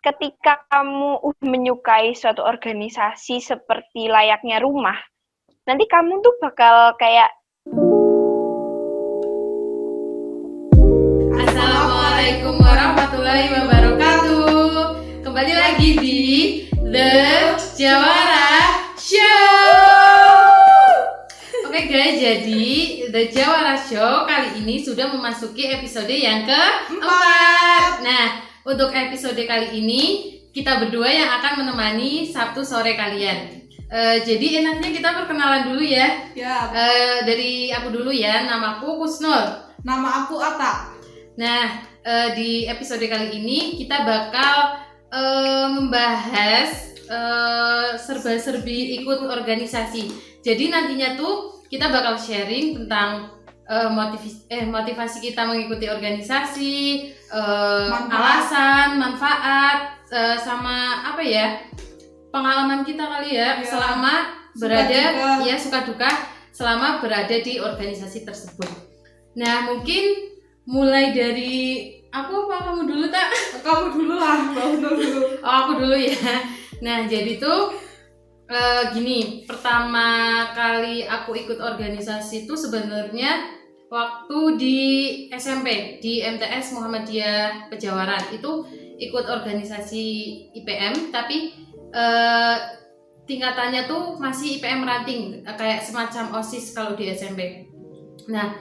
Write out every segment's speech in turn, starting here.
ketika kamu menyukai suatu organisasi seperti layaknya rumah, nanti kamu tuh bakal kayak Assalamualaikum warahmatullahi wabarakatuh. Kembali lagi di The Jawara Show. Oke guys, jadi The Jawara Show kali ini sudah memasuki episode yang keempat. Nah, untuk episode kali ini kita berdua yang akan menemani Sabtu sore kalian. Jadi enaknya kita perkenalan dulu ya. Ya, Dari aku dulu ya, namaku Kusnul. nama aku Ata. Nah, di episode kali ini kita bakal membahas serba-serbi ikut organisasi. Jadi nantinya tuh kita bakal sharing tentang motivasi kita mengikuti organisasi, alasan, manfaat, sama apa ya, pengalaman kita kali ya, Ya. selama suka duka selama berada di organisasi tersebut. Nah, mungkin mulai dari aku apa kamu dulu tak? Kamu dulu lah, Mbak Unul dulu. Oh, aku dulu ya. Nah, jadi tuh gini, pertama kali aku ikut organisasi itu sebenarnya waktu di SMP di MTS Muhammadiyah Pejawaran. Itu ikut organisasi IPM, tapi tingkatannya tuh masih IPM ranting, kayak semacam OSIS kalau di SMP. Nah,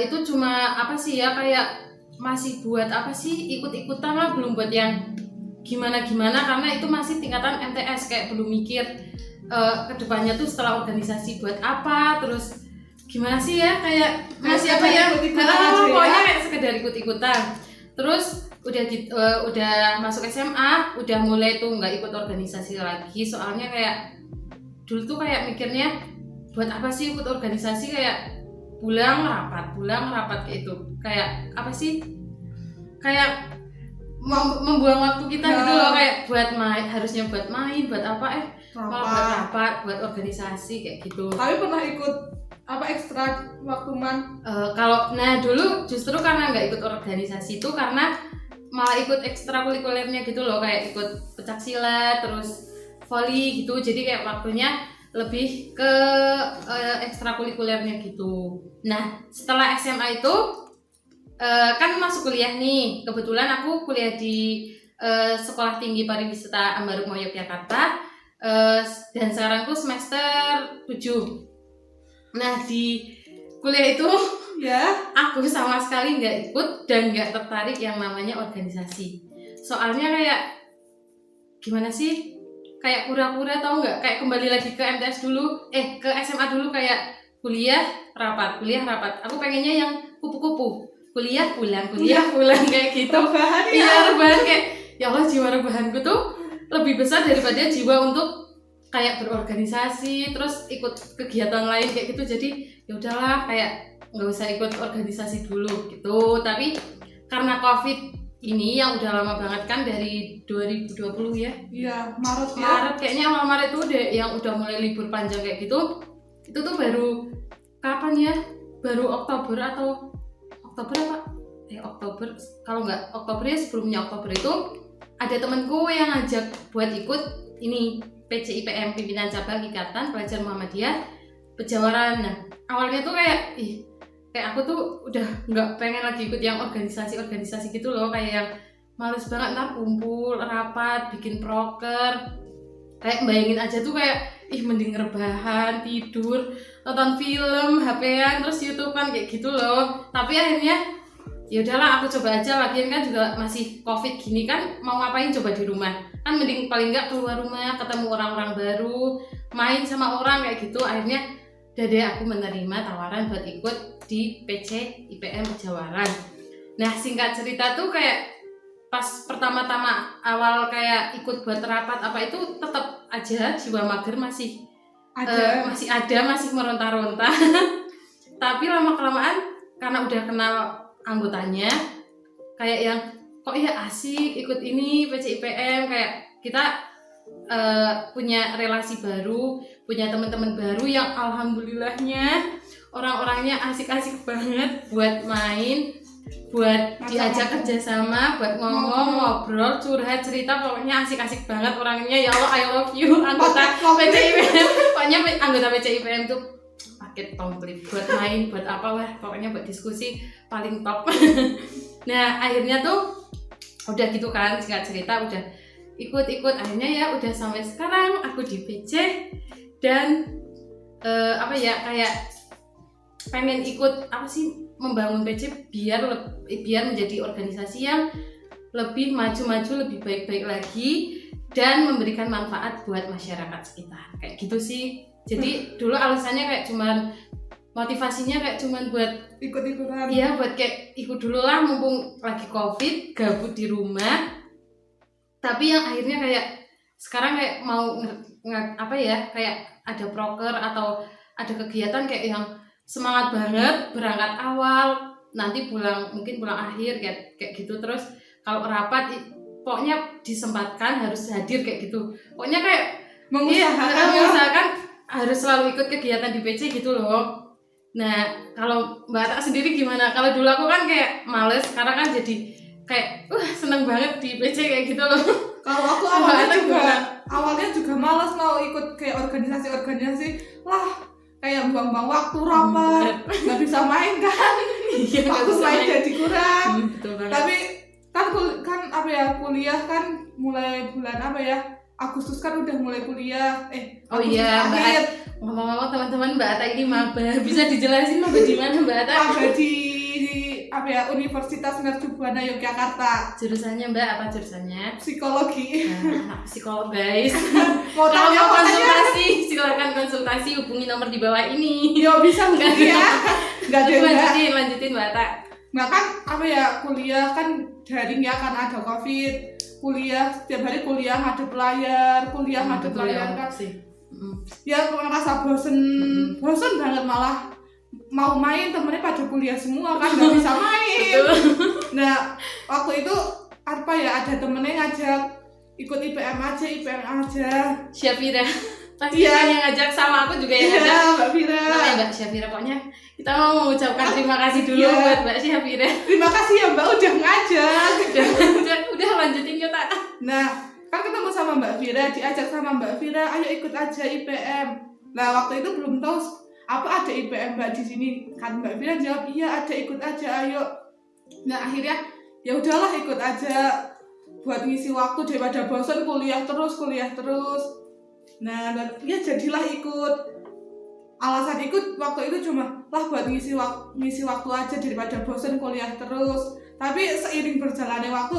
itu cuma apa sih ya, kayak masih buat apa sih, ikut-ikutan lah, belum buat yang gimana-gimana, karena itu masih tingkatan MTS, kayak belum mikir kedepannya tuh setelah organisasi buat apa, terus gimana sih ya, kayak masih apa ya, ikut-ikutan aja ya. pokoknya kayak sekedar ikut-ikutan. Terus udah masuk SMA, udah mulai tuh nggak ikut organisasi lagi, soalnya kayak dulu tuh kayak mikirnya buat apa sih ikut organisasi, kayak pulang rapat kayak itu, kayak apa sih, kayak membuang waktu kita gitu loh, kayak buat harusnya buat main, buat apa, malah buat rapat, buat organisasi kayak gitu. Tapi pernah ikut apa ekstra waktu man? Nah dulu justru karena nggak ikut organisasi itu, karena malah ikut ekstrakurikulernya gitu loh, kayak ikut pencak terus volley gitu, jadi kayak waktunya lebih ke ekstrakurikulernya gitu. Nah, setelah SMA itu kan masuk kuliah nih. Kebetulan aku kuliah di Sekolah Tinggi Pariwisata Ambarukmo Yogyakarta, dan sekarang tuh semester 7. Nah, di kuliah itu Ya. aku sama sekali nggak ikut dan nggak tertarik yang namanya organisasi. Soalnya kayak gimana sih, kayak pura-pura, tau nggak, kayak kembali lagi ke MTS dulu, ke SMA dulu, kayak kuliah rapat. Aku pengennya yang kupu-kupu, kuliah pulang kayak gitu. Rebahan ya. Iya, rebahan, kayak ya Allah, jiwa rebahanku tuh lebih besar daripada jiwa untuk kayak berorganisasi terus ikut kegiatan lain kayak gitu. Jadi ya udahlah, kayak nggak usah ikut organisasi dulu gitu. Tapi karena COVID ini yang udah lama banget kan, dari 2020 ya. Iya, Maret ya. Maret kayaknya, awal Maret tuh yang udah mulai libur panjang kayak gitu. Itu tuh baru kapan ya? Baru Oktober atau Oktober apa? Oktober, kalau nggak Oktober ya, sebelumnya Oktober itu ada temenku yang ngajak buat ikut ini PCIPM, Pimpinan Cabang Ikatan Pelajar Muhammadiyah Pejawaran. Nah, awalnya tuh kayak aku tuh udah nggak pengen lagi ikut yang organisasi gitu loh, kayak yang males banget, ntar kumpul, rapat, bikin proker, kayak bayangin aja tuh kayak mending rebahan, tidur, nonton film, HP-an, terus YouTube-an kayak gitu loh. Tapi akhirnya ya udahlah, aku coba aja, lagian kan juga masih COVID gini kan, mau ngapain coba di rumah, kan mending paling nggak keluar rumah, ketemu orang-orang baru, main sama orang kayak gitu. Akhirnya deh aku menerima tawaran buat ikut di PC IPM Pejawaran. Nah, singkat cerita tuh kayak pas pertama-tama awal kayak ikut buat rapat apa itu, tetap aja jiwa mager masih ada, masih meronta-ronta. Tapi lama-kelamaan karena udah kenal anggotanya, kayak yang kok ya asik ikut ini PCIPM, kayak kita punya relasi baru, punya teman-teman baru yang alhamdulillahnya orang-orangnya asik-asik banget buat main. buat Masa diajak ngomong. kerjasama, buat ngomong, ngobrol, curhat, cerita, pokoknya asik-asik banget orangnya. Ya Allah, I love you anggota Paket komplit. PCIPM. Pokoknya anggota PCIPM tuh paket komplit buat main, buat apa wah, pokoknya buat diskusi paling top. Nah akhirnya tuh udah gitu kan, singkat cerita udah ikut akhirnya ya udah sampai sekarang aku di PC dan kayak pengen ikut membangun PC biar menjadi organisasi yang lebih maju-maju, lebih baik-baik lagi dan memberikan manfaat buat masyarakat sekitar. Kayak gitu sih. Jadi dulu alasannya kayak cuman motivasinya kayak cuman buat ikut-ikutan. iya buat kayak ikut dulu lah mumpung lagi Covid, gabut di rumah. Tapi yang akhirnya kayak sekarang kayak mau kayak ada proker atau ada kegiatan kayak yang semangat banget, berangkat awal, nanti mungkin pulang akhir kayak gitu. Terus kalau rapat pokoknya disempatkan harus hadir kayak gitu. Pokoknya kayak mengusahakan harus selalu ikut kegiatan di PC gitu loh. Nah, kalau Mbak Ata sendiri gimana? Kalau dulu aku kan kayak males, sekarang kan jadi kayak seneng banget di PC kayak gitu loh. Kalau aku awalnya juga malas mau ikut kayak organisasi lah, kayak buang-buang waktu rapat, nggak bisa main kan. Iya, waktu main jadi kurang. Betul banget. Tapi kan kuliah kan mulai bulan Agustus kan udah mulai kuliah. Oh iya, Mbak Ata. Ngomong-ngomong teman-teman, Mbak Ata ini maba. Bisa dijelasin maba di mana Mbak Ata? Maba di Universitas Mercubuana Yogyakarta. Jurusannya Mbak apa jurusannya? Psikologi. Nah, psikolog guys. Mau Kalau tanya mau konsultasi, silakan konsultasi, hubungi nomor di bawah ini. Yo bisa hubungi ya. Enggak ada. Lanjutin Mbak Ata. Nah kan kuliah kan daring ya karena ada Covid. Kuliah setiap hari kuliah ngadep layar kan sih. Ya merasa bosen banget, malah mau main temennya pada kuliah semua kan nggak bisa main. Nah waktu itu ada temennya ngajak ikut IPM aja. Syafira pasti yang ngajak, sama aku juga yang ngajak. Mbak Fira. Namanya Mbak Syafira. Pokoknya kita mau mengucapkan terima kasih dulu buat Mbak Syafira. Terima kasih ya Mbak udah ngajak. udah lanjutin kita. Nah kan ketemu sama Mbak Fira, diajak sama Mbak Fira, ayo ikut aja IPM. Nah waktu itu belum tahu apa ada IPM Mbak di sini, kan Mbak Fira jawab iya ada, ikut aja ayo. Nah akhirnya ya udahlah ikut aja buat ngisi waktu daripada bosan kuliah terus. Nah dan ya jadilah ikut. Alasan ikut waktu itu cuma buat ngisi waktu aja daripada bosan kuliah terus. Tapi seiring berjalannya waktu,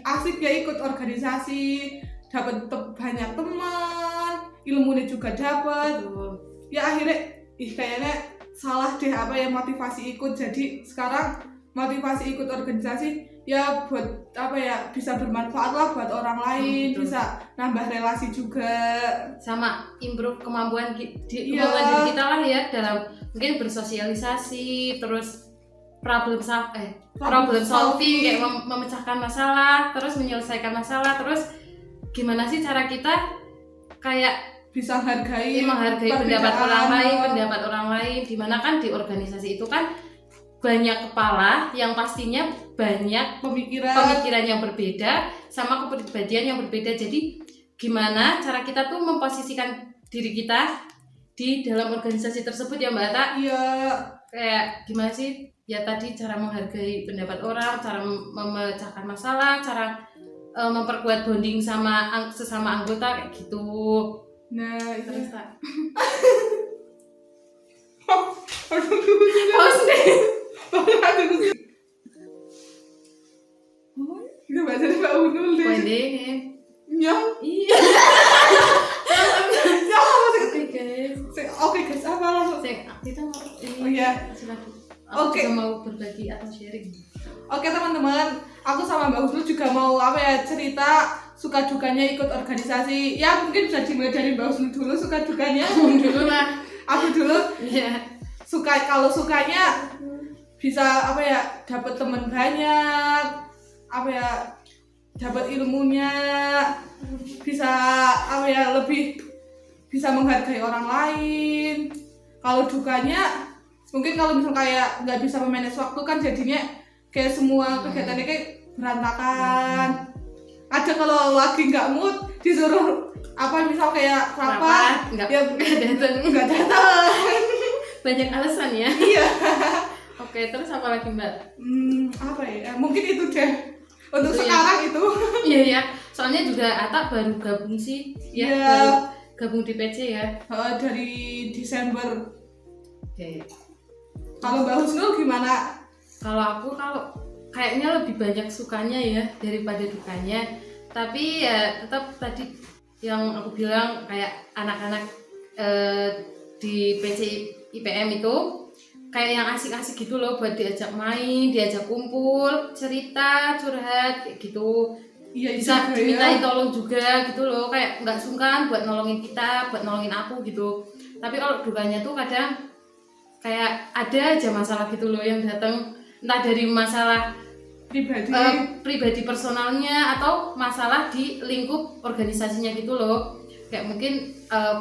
asik ya ikut organisasi, dapat banyak teman, ilmunya juga dapat. Ya akhirnya kayaknya salah deh motivasi ikut. Jadi sekarang motivasi ikut organisasi ya buat bisa bermanfaat lah buat orang lain, bisa nambah relasi juga, sama improve kemampuan diri kita lah ya dalam mungkin bersosialisasi, terus problem solving kayak memecahkan masalah, terus menyelesaikan masalah, terus gimana sih cara kita kayak bisa menghargai pendapat orang lain, dimana kan di organisasi itu kan banyak kepala yang pastinya banyak pemikiran yang berbeda sama kepribadian yang berbeda. Jadi gimana cara kita tuh memposisikan diri kita di dalam organisasi tersebut ya Mbak Ata? Iya. Kayak gimana sih? Ya tadi cara menghargai pendapat orang, cara memecahkan masalah, cara memperkuat bonding sama sesama anggota kayak gitu. Nah, terus tak. Kita baca dari Mbak Unul deh. Pendek. Nyam. Iya. Oke guys, apa langsung? Kita mau ini. Oh iya. Silakan. Oke. Aku mau berbagi atau sharing. Oke teman-teman, aku sama Mbak Unul juga mau cerita suka dukanya ikut organisasi. Ya mungkin bisa dimulai dari Mbak Unul dulu suka dukanya. Dulu lah. Aku dulu. Iya. Kalau sukanya bisa dapat teman banyak, dapat ilmunya, bisa lebih bisa menghargai orang lain. Kalau dukanya mungkin kalau misalnya kayak nggak bisa memanage waktu kan jadinya kayak semua kegiatannya kayak berantakan. Ada kalau lagi nggak mood disuruh apa misal kayak rapat nggak ya nggak datang. Banyak alasan ya. Iya. Oke, terus apa lagi Mbak? Apa ya? Mungkin itu deh. Untuk Itu sekarang itu. Iya ya, soalnya juga Ata baru gabung sih, ya Iya. baru gabung di PC ya. Dari Desember. Oke. Kalau Mbak Husnul gimana? Kalau kayaknya lebih banyak sukanya ya daripada dukanya. Tapi ya tetap tadi yang aku bilang kayak anak-anak di PC IPM itu kayak yang asik-asik gitu loh, buat diajak main, diajak kumpul, cerita, curhat kayak gitu. Iya, Bisa juga dimintain ya. tolong juga gitu loh, kayak nggak sungkan buat nolongin kita, buat nolongin aku gitu. Tapi kalau dukanya tuh kadang kayak ada aja masalah gitu loh yang datang, entah dari masalah Pribadi. pribadi personalnya atau masalah di lingkup organisasinya gitu loh. Kayak mungkin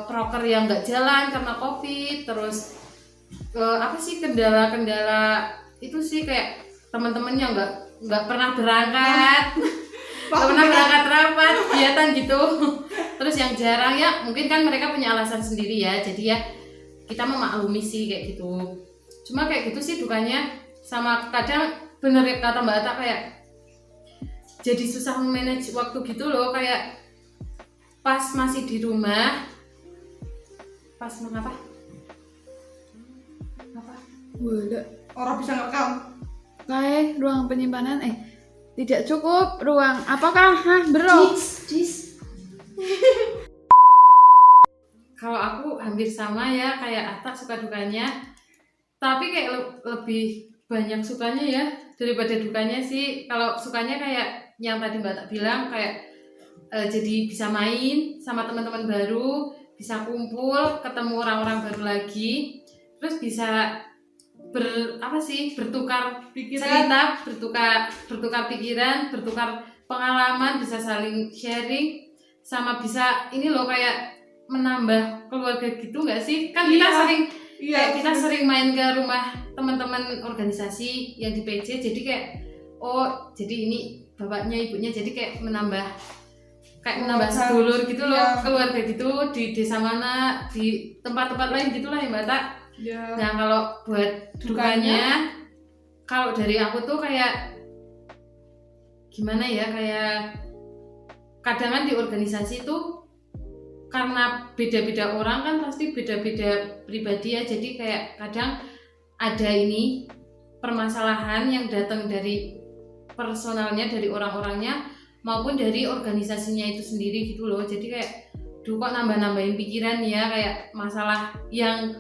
proker yang nggak jalan karena COVID, terus apa sih kendala-kendala itu sih, kayak teman-teman yang nggak pernah berangkat, nggak pernah berangkat rapat kegiatan gitu. Terus yang jarang ya, mungkin kan mereka punya alasan sendiri ya, jadi ya kita memaklumi sih kayak gitu. Cuma kayak gitu sih dukanya. Sama kadang bener kata Mbak Ata, kayak jadi susah manage waktu gitu loh, kayak pas masih di rumah, pas mengapa? Boleh. Orang bisa ngerekam. Kayak ruang penyimpanan tidak cukup ruang apakah bro? Kalau aku hampir sama ya kayak Atta, suka dukanya. Tapi kayak lebih banyak sukanya ya daripada dukanya sih. Kalau sukanya kayak yang tadi Mbak Tak bilang, kayak jadi bisa main sama teman-teman baru, bisa kumpul, ketemu orang-orang baru lagi, terus bisa bertukar Pikiran. cerita, bertukar pikiran, bertukar pengalaman, bisa saling sharing, sama bisa ini loh kayak menambah keluarga gitu nggak sih? Kan kita Iya. sering main ke rumah teman-teman organisasi yang di PC, jadi kayak jadi ini bapaknya ibunya, jadi kayak menambah sedulur gitu loh, Iya. keluarga gitu di desa mana, di tempat-tempat lain gitulah ya Mbak Tak. Iya. Nah kalau buat dukanya, kalau dari aku tuh kayak gimana ya, kayak kadang kan di organisasi tuh karena beda-beda orang kan, pasti beda-beda pribadi ya, jadi kayak kadang ada ini permasalahan yang datang dari personalnya, dari orang-orangnya maupun dari organisasinya itu sendiri gitu loh. Jadi kayak kok nambah-nambahin pikiran ya, kayak masalah yang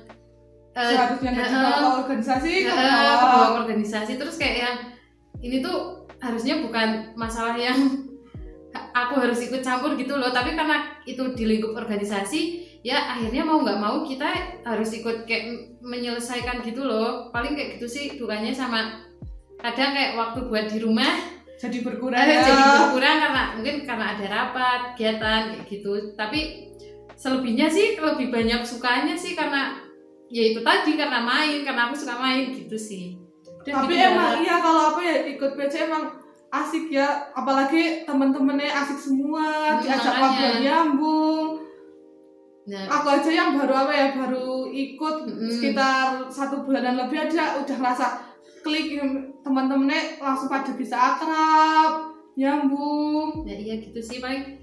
Seharusnya nggak dibawa organisasi, kebawa organisasi, terus kayak yang ini tuh harusnya bukan masalah yang aku harus ikut campur gitu loh, tapi karena itu di lingkup organisasi ya akhirnya mau nggak mau kita harus ikut kayak menyelesaikan gitu loh. Paling kayak gitu sih dukanya. Sama kadang kayak waktu buat di rumah jadi berkurang. jadi berkurang karena ada rapat, kegiatan kayak gitu. Tapi selebihnya sih lebih banyak sukanya sih, karena ya itu tadi, karena aku suka main gitu sih. Tapi emang iya, kalau ikut PC emang asik ya, apalagi teman-temannya asik semua, diajak ngobrol nyambung. Nah, Aku aja yang baru ikut sekitar 1 bulanan lebih aja udah ngerasa klik, teman-temannya langsung pada bisa akrab, nyambung. ya iya gitu sih. Paling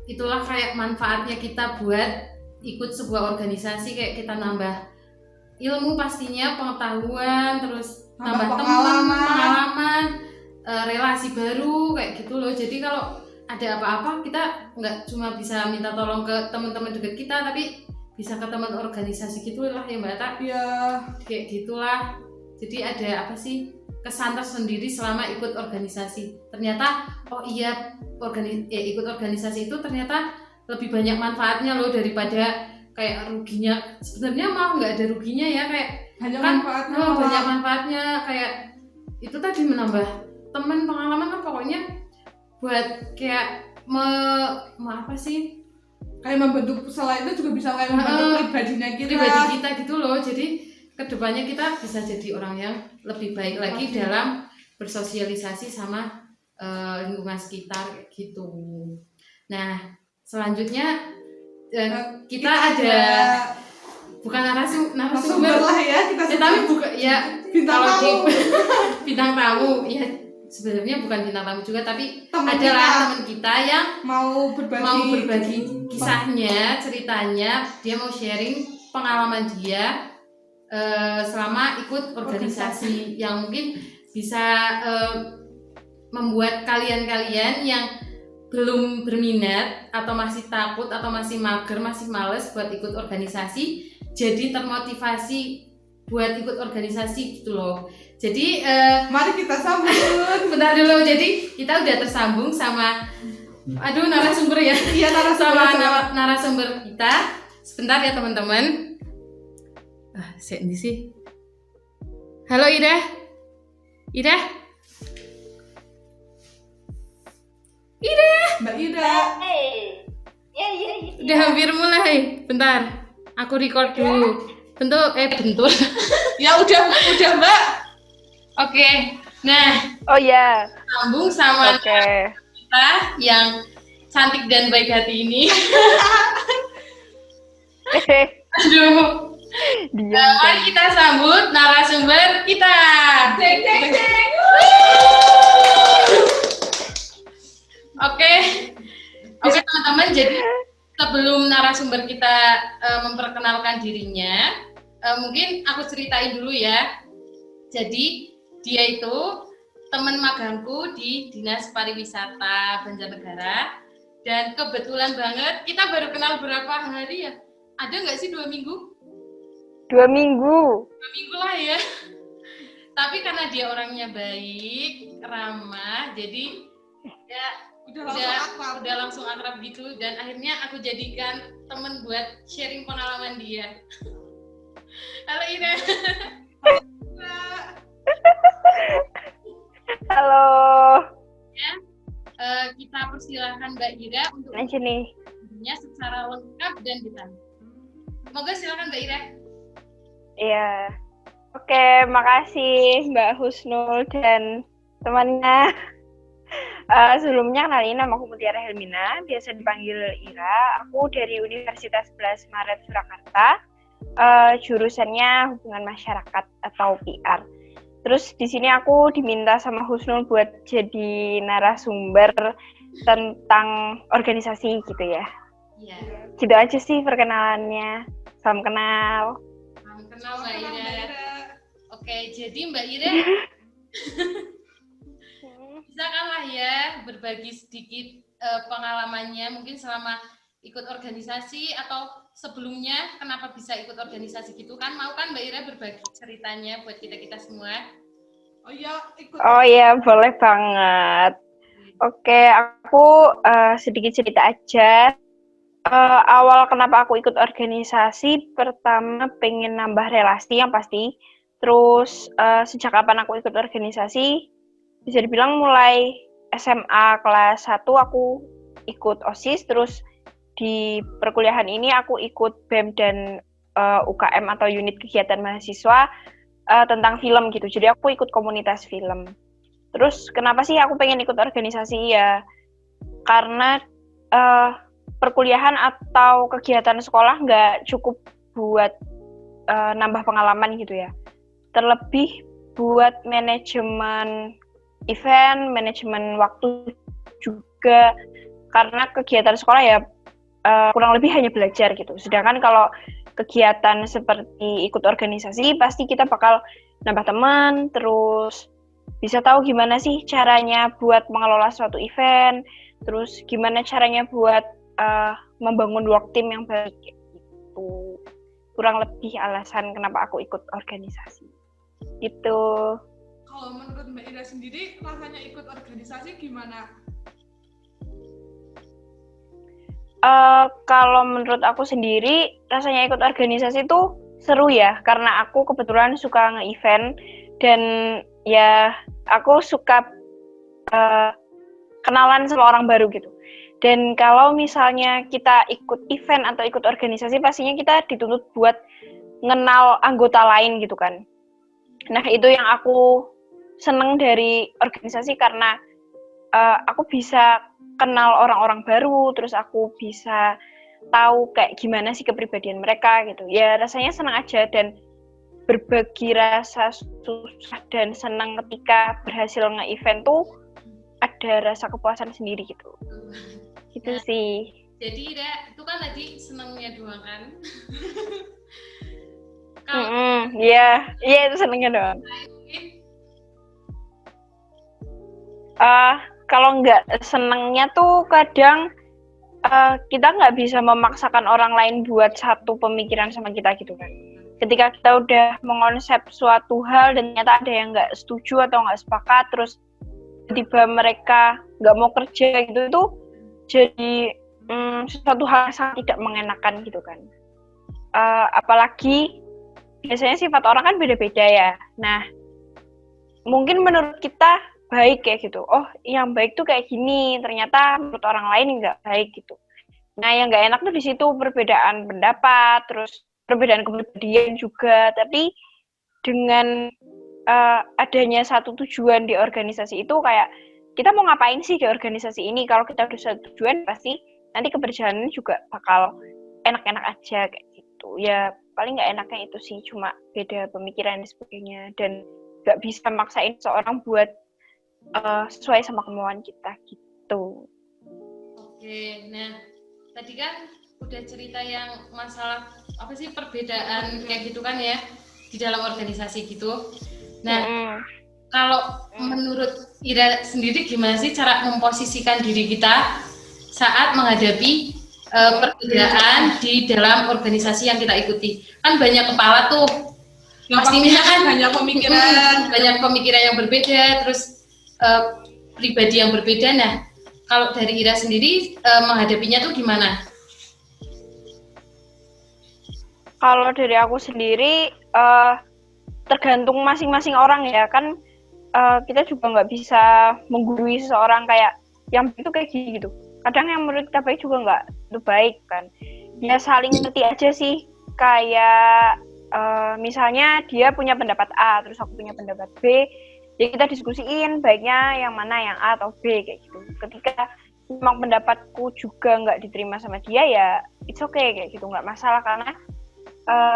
itulah kayak manfaatnya kita buat ikut sebuah organisasi, kayak kita nambah ilmu pastinya, pengetahuan, terus nambah pengalaman, relasi baru kayak gitu loh. Jadi kalau ada apa-apa kita nggak cuma bisa minta tolong ke teman-teman dekat kita, tapi bisa ke teman organisasi gitulah ya Mbak Tak. Iya. Kayak gitulah. Jadi ada kesan tersendiri selama ikut organisasi. Ternyata ikut organisasi itu ternyata lebih banyak manfaatnya loh daripada kayak ruginya. Sebenarnya malah nggak ada ruginya ya, kayak Hanya kan manfaatnya. banyak manfaatnya. Kayak itu tadi menambah teman, pengalaman kan pokoknya buat kayak apa sih, kayak membentuk, selain itu juga bisa kayak membentuk pribadi kita gitu loh. Jadi kedepannya kita bisa jadi orang yang lebih baik lagi dalam bersosialisasi sama lingkungan sekitar kayak gitu. Nah, selanjutnya kita ada bukan narasumber narasumber lah ya kita tapi bukan ya bintang kalau tamu. bintang tamu ya sebenarnya bukan bintang tamu juga tapi Teman adalah kita. teman kita yang mau berbagi kisahnya, ceritanya, dia mau sharing pengalaman dia selama ikut organisasi yang mungkin bisa membuat kalian-kalian yang belum berminat atau masih takut atau masih mager, masih males buat ikut organisasi jadi termotivasi buat ikut organisasi gitu loh. Jadi mari kita sambut. Bentar dulu, jadi kita udah tersambung sama narasumber ya. Iya, sama narasumber kita. Sebentar ya teman-teman. Ini sih. Halo Ida. Mbak Ida. Hey. Ya. Udah hampir mulai. Bentar. Aku record dulu. Bentuk. Ya udah Mbak. Oke. Nah, Oh ya. sambung sama Oke. kita yang cantik dan baik hati ini. Aduh. Mari kita sambut narasumber kita. Deng. Oke teman-teman, jadi sebelum narasumber kita memperkenalkan dirinya, mungkin aku ceritain dulu ya. Jadi dia itu teman magangku di Dinas Pariwisata Banjarnegara dan kebetulan banget kita baru kenal berapa hari ya? Ada nggak sih 2 minggu? 2 minggu. 2 minggu lah ya. Tapi karena dia orangnya baik, ramah, jadi ya udah langsung akrab gitu dan akhirnya aku jadikan temen buat sharing pengalaman dia. Halo Ida. Halo. Ya, kita persilahkan Mbak Ida untuk Nah, sini. menjelaskannya secara lengkap dan detail. Semoga silakan Mbak Ida. Iya. Oke, makasih Mbak Husnul dan temannya. Sebelumnya kenalin, nama aku Mutiara Helmina, biasa dipanggil Ira. Aku dari Universitas 11 Maret Surakarta. Jurusannya Hubungan Masyarakat atau PR. Terus di sini aku diminta sama Husnul buat jadi narasumber tentang organisasi gitu ya. Iya. Gitu aja sih perkenalannya. Salam kenal. Salam kenal Mbak Ida. Oke, jadi Mbak Ida bisa kan lah ya berbagi sedikit pengalamannya mungkin selama ikut organisasi atau sebelumnya kenapa bisa ikut organisasi gitu kan, mau kan Mbak Ira berbagi ceritanya buat kita semua? Oh iya, ikut. Oh iya, boleh banget. Oke, aku sedikit cerita aja. Awal kenapa aku ikut organisasi, pertama pengen nambah relasi yang pasti. Terus sejak kapan aku ikut organisasi? Bisa dibilang mulai SMA kelas 1 aku ikut OSIS, terus di perkuliahan ini aku ikut BEM dan UKM atau unit kegiatan mahasiswa tentang film gitu. Jadi aku ikut komunitas film. Terus kenapa sih aku pengen ikut organisasi ya? Karena perkuliahan atau kegiatan sekolah nggak cukup buat nambah pengalaman gitu ya. Terlebih buat manajemen event, manajemen waktu juga, karena kegiatan sekolah ya kurang lebih hanya belajar gitu. Sedangkan kalau kegiatan seperti ikut organisasi pasti kita bakal nambah teman, terus bisa tahu gimana sih caranya buat mengelola suatu event, terus gimana caranya buat membangun work team yang baik gitu. Kurang lebih alasan kenapa aku ikut organisasi gitu. Kalau menurut Mbak Ida sendiri, rasanya ikut organisasi gimana? Kalau menurut aku sendiri, rasanya ikut organisasi itu seru ya, karena aku kebetulan suka nge-event, dan ya aku suka kenalan sama orang baru gitu. Dan kalau misalnya kita ikut event atau ikut organisasi, pastinya kita dituntut buat ngenal anggota lain gitu kan. Nah, itu yang aku seneng dari organisasi karena aku bisa kenal orang-orang baru, terus aku bisa tahu kayak gimana sih kepribadian mereka gitu. Ya rasanya senang aja dan berbagi rasa susah dan senang ketika berhasil nge-event tuh ada rasa kepuasan sendiri gitu. Gitu Nah, sih. Jadi itu kan tadi senangnya doang kan. Iya itu senangnya doang. Mungkin Kalau nggak senangnya tuh kadang kita nggak bisa memaksakan orang lain buat satu pemikiran sama kita gitu kan. Ketika kita udah mengonsep suatu hal dan ternyata ada yang nggak setuju atau nggak sepakat, terus tiba mereka nggak mau kerja gitu, itu jadi sesuatu hal yang sangat tidak mengenakan gitu kan. Apalagi biasanya sifat orang kan beda-beda ya. Nah, mungkin menurut kita baik kayak gitu. Oh, yang baik tuh kayak gini. Ternyata menurut orang lain nggak baik gitu. Nah, yang nggak enak tuh di situ perbedaan pendapat, terus perbedaan kepribadian juga. Tapi dengan adanya satu tujuan di organisasi itu kayak kita mau ngapain sih di organisasi ini? Kalau kita udah satu tujuan pasti nanti keberjalanan juga bakal enak-enak aja kayak gitu. Ya paling nggak enaknya itu sih, cuma beda pemikiran dan sebagainya, dan nggak bisa maksain seorang buat sesuai sama kemauan kita gitu. Oke, nah tadi kan udah cerita yang masalah apa sih perbedaan kayak gitu kan ya di dalam organisasi gitu. Nah, kalau menurut Ira sendiri gimana sih cara memposisikan diri kita saat menghadapi perbedaan di dalam organisasi yang kita ikuti? Kan banyak kepala tuh, pastinya kan banyak pemikiran yang berbeda, terus pribadi yang berbeda. Nah, kalau dari Ira sendiri menghadapinya tuh gimana? Kalau dari aku sendiri tergantung masing-masing orang ya kan. Kita juga nggak bisa menggurui seseorang kayak yang itu kayak gitu. Kadang yang menurut kita baik juga nggak itu baik kan. Ya saling ngerti aja sih. Kayak misalnya dia punya pendapat A, terus aku punya pendapat B. Ya kita diskusiin baiknya yang mana, yang A atau B kayak gitu. Ketika memang pendapatku juga nggak diterima sama dia ya it's okay kayak gitu, nggak masalah karena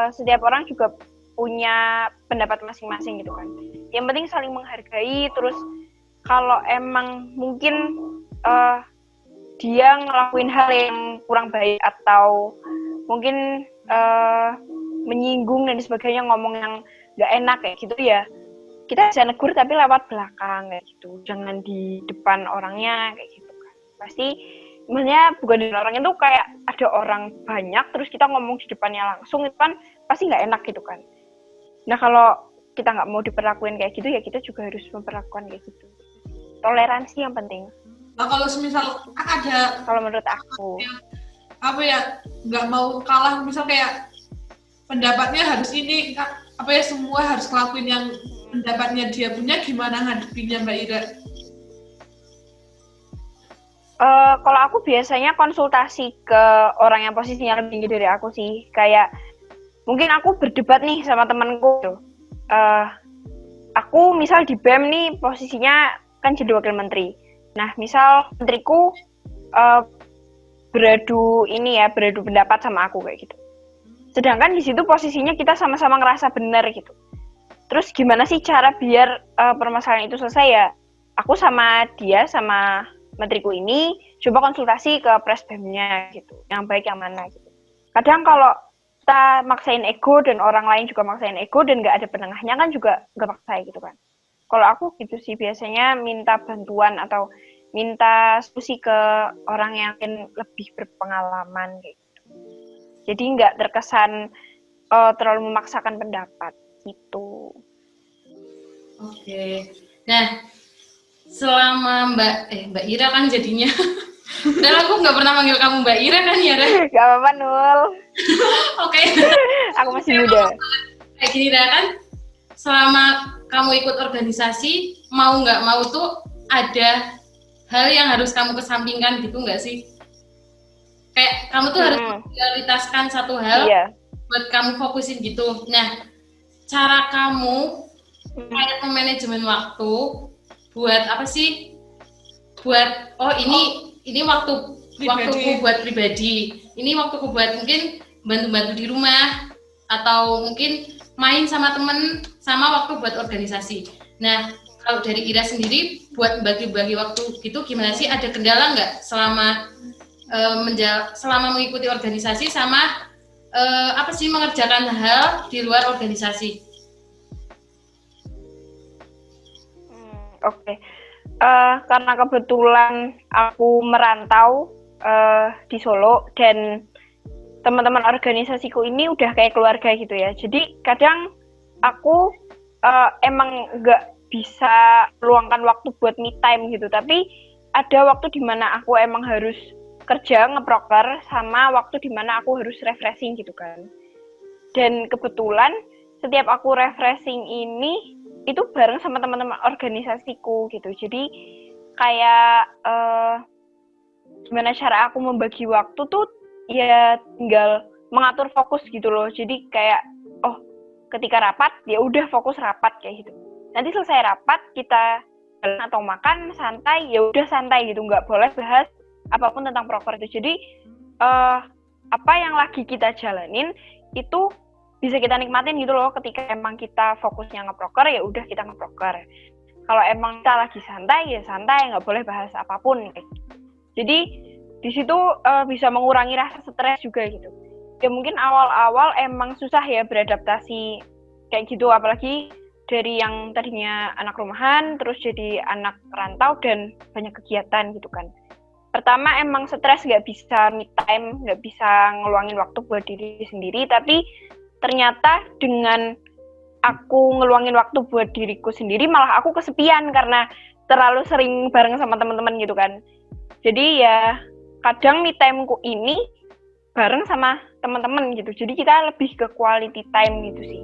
setiap orang juga punya pendapat masing-masing gitu kan. Yang penting saling menghargai. Terus kalau emang mungkin dia ngelakuin hal yang kurang baik atau mungkin menyinggung dan sebagainya, ngomong yang nggak enak kayak gitu ya, kita bisa negur tapi lewat belakang kayak gitu, jangan di depan orangnya kayak gitu kan. Pasti sebenarnya bukan di orangnya tuh kayak ada orang banyak terus kita ngomong di depannya langsung, itu kan pasti nggak enak gitu kan. Nah kalau kita nggak mau diperlakuin kayak gitu ya kita juga harus memperlakukan kayak gitu. Toleransi yang penting. Nah kalau semisal ada kalau menurut aku apa ya nggak mau kalah, misal kayak pendapatnya harus ini apa ya, semua harus ngelakuin yang pendapatnya dia punya, gimana ngadepinya Mbak Ira? Kalau aku biasanya konsultasi ke orang yang posisinya lebih tinggi dari aku sih. Kayak mungkin aku berdebat nih sama temanku tuh. Aku misal di BEM nih posisinya kan jadi wakil menteri. Nah misal menteriku beradu pendapat sama aku kayak gitu. Sedangkan di situ posisinya kita sama-sama ngerasa benar gitu. Terus gimana sih cara biar permasalahan itu selesai ya? Aku sama dia sama menteriku ini coba konsultasi ke presbemnya gitu, yang baik yang mana gitu. Kadang kalau kita maksain ego dan orang lain juga maksain ego dan nggak ada penengahnya kan juga nggak paksa gitu kan. Kalau aku gitu sih biasanya minta bantuan atau minta solusi ke orang yang lebih berpengalaman kayak gitu. Jadi nggak terkesan terlalu memaksakan pendapat gitu. Oke. Nah, selama Mbak Ira kan jadinya dan aku nggak pernah manggil kamu Mbak Ira kan ya, Ra? Gak apa-apa, Nul. Oke. Aku masih muda. Kayak gini, Ra, kan selama kamu ikut organisasi, mau nggak mau tuh ada hal yang harus kamu kesampingkan gitu nggak sih? Kayak kamu tuh harus memprioritaskan satu hal buat kamu fokusin gitu. Nah, cara kamu kayak manajemen waktu buat apa sih? Buat ini waktuku buat pribadi. Ini waktuku buat mungkin bantu-bantu di rumah atau mungkin main sama temen, sama waktu buat organisasi. Nah, kalau dari Ira sendiri buat bagi-bagi waktu gitu gimana sih? Ada kendala nggak selama selama mengikuti organisasi sama apa sih mengerjakan hal di luar organisasi? Oke. Karena kebetulan aku merantau di Solo dan teman-teman organisasiku ini udah kayak keluarga gitu ya. Jadi kadang aku emang nggak bisa meluangkan waktu buat me time gitu. Tapi ada waktu di mana aku emang harus kerja ngeproker sama waktu di mana aku harus refreshing gitu kan. Dan kebetulan setiap aku refreshing ini itu bareng sama teman-teman organisasiku gitu. Jadi kayak gimana cara aku membagi waktu tuh ya tinggal mengatur fokus gitu loh. Jadi kayak ketika rapat ya udah fokus rapat kayak gitu. Nanti selesai rapat kita jalan atau makan santai ya udah santai gitu, nggak boleh bahas apapun tentang proker itu. Jadi apa yang lagi kita jalanin itu bisa kita nikmatin gitu loh. Ketika emang kita fokusnya ngeproker ya udah kita ngeproker. Kalau emang kita lagi santai ya santai, nggak boleh bahas apapun. Jadi di situ bisa mengurangi rasa stres juga gitu. Ya mungkin awal-awal emang susah ya beradaptasi kayak gitu, apalagi dari yang tadinya anak rumahan terus jadi anak rantau dan banyak kegiatan gitu kan. Pertama emang stres, nggak bisa me time, nggak bisa ngeluangin waktu buat diri sendiri, tapi ternyata dengan aku ngeluangin waktu buat diriku sendiri malah aku kesepian karena terlalu sering bareng sama teman-teman gitu kan. Jadi ya kadang me time-ku ini bareng sama teman-teman gitu. Jadi kita lebih ke quality time gitu sih.